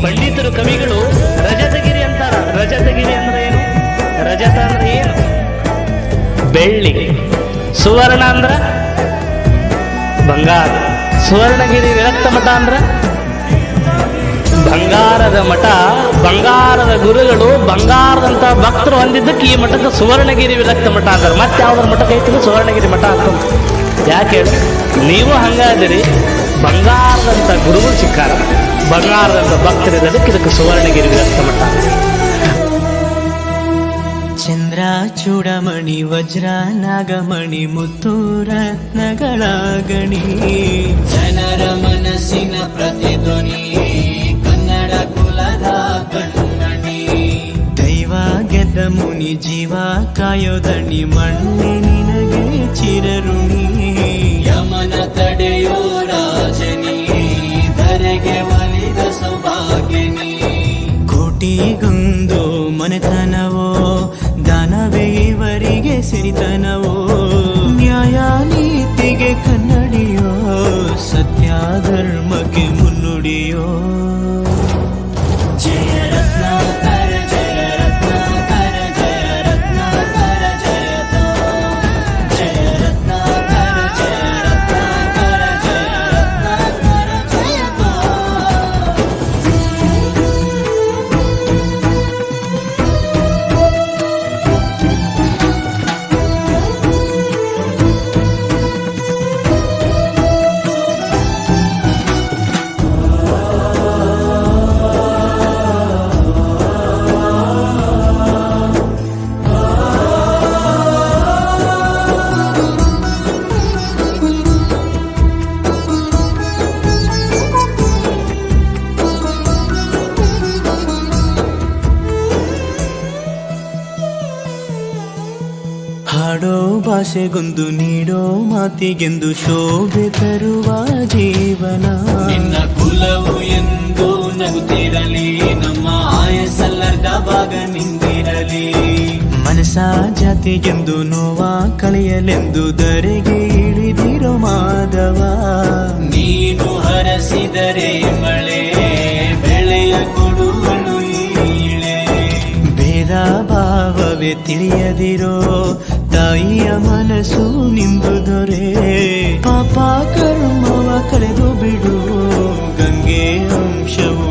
ಪಂಡಿತರು ಕವಿಗಳು ರಜತಗಿರಿ ಅಂತಾರ. ರಜತಗಿರಿ ಅಂದ್ರೆ ಏನು? ರಜತ ಅಂದ್ರೆ ಏನು? ಬೆಳ್ಳಿ. ಸುವರ್ಣ ಅಂದ್ರ ಬಂಗಾರ. ಸುವರ್ಣಗಿರಿ ವಿರಕ್ತ ಮಠ ಅಂದ್ರ ಬಂಗಾರದ ಮಠ. ಬಂಗಾರದ ಗುರುಗಳು ಬಂಗಾರದಂತ ಭಕ್ತರು ಹೊಂದಿದ್ದಕ್ಕೆ ಈ ಮಠಕ್ಕೆ ಸುವರ್ಣಗಿರಿ ವಿರಕ್ತ ಮಠ ಅಂತಾರೆ. ಮತ್ತೆ ಯಾವ್ದಾರ ಮಠಕ್ಕೆ ಐತಿಲ್ಲ ಸುವರ್ಣಗಿರಿ ಮಠ ಅಂತ. ಯಾಕೆ ಹೇಳಿ? ನೀವು ಹಂಗಾದಿರಿ, ಬಂಗಾರದಂತ ಗುರುಗಳು ಸಿಕ್ಕಾರ, ಬಂಗಾರದಂತ ಭಕ್ತರಿದ್ದಕ್ಕೆ ಇದಕ್ಕೆ ಸುವರ್ಣಗಿರಿ ವಿರಕ್ತ ಮಠ. ಚಂದ್ರ ಚೂಡಮಣಿ ವಜ್ರ ನಾಗಮಣಿ ಮುತ್ತು ರತ್ನಗಳ ಗಣಿ, ಜನರ ಮನಸ್ಸಿನ ಪ್ರತಿಧ್ವನಿ, ಕನ್ನಡ ಕುಲದ ಕಣ್ಣಣಿ. ದೈವ ಗೆದ್ದ ಮುನಿ ಜೀವ ಕಾಯೋದಣಿ, ಮಣ್ಣೆ ನಿನಗೆ ಚಿರಋಣಿ. ಯಮನ ತಡೆಯೋ ರಾಜನಿ, ಧರೆಗೆ ಒಲಿದ ಸೌಭಾಗ್ಯನಿ. ಕೋಟಿಗೊಂದು ಮನೆತನವೋ, ದಾನವೇ ಇವರಿಗೆ ಸಿರಿತನವೋ. ನ್ಯಾಯ ನೀತಿಗೆ ಕನ್ನಡಿಯೋ, ಸತ್ಯ ಧರ್ಮಕ್ಕೆ ಮುನ್ನುಡಿಯೋ. ಜಯ ರತ್ನಾಕರ ಜಯ ರತ್ನಾಕರ ಜಯ ರತ್ನಾಕರ ಜಯತೋ. ಜಯ ರತ್ನಾಕರ ಜಯ ರತ್ನಾಕರ ಜಯ ರತ್ನಾಕರ ಜಯತೋ. ಹಾಡೋ ಭಾಷೆಗೊಂದು ನೀಡೋ ಮಾತಿಗೆಂದು ಶೋಭೆ ತರುವ ಜೀವನ. ನಿನ್ನ ಕುಲವು ಎಂದು ನಗುತ್ತಿರಲಿ, ನಮ್ಮ ಆಯಸ್ಸಲ್ಲದ ಭಾಗ ನಿಂದಿರಲಿ. ಮನಸ ಜಾತಿಗೆಂದು ನೋವ ಕಳೆಯಲೆಂದು ಧರೆಗೆ ಇಳಿದಿರೋ ಮಾಧವ. ನೀನು ಹರಸಿದರೆ ಮಳೆ, ಬೆಳೆಯ ಕೊಡುವಳು ಈಳೆ. ಭೇದ ಭಾವವೇ ತಿಳಿಯದಿರೋ ತಾಯಿಯ ಮನಸ್ಸು ನಿಂದು ದೊರೆ. ಪಾಪ ಕರ್ಮವ ಕಳೆದು ಬಿಡು, ಗಂಗೆ ಅಂಶವು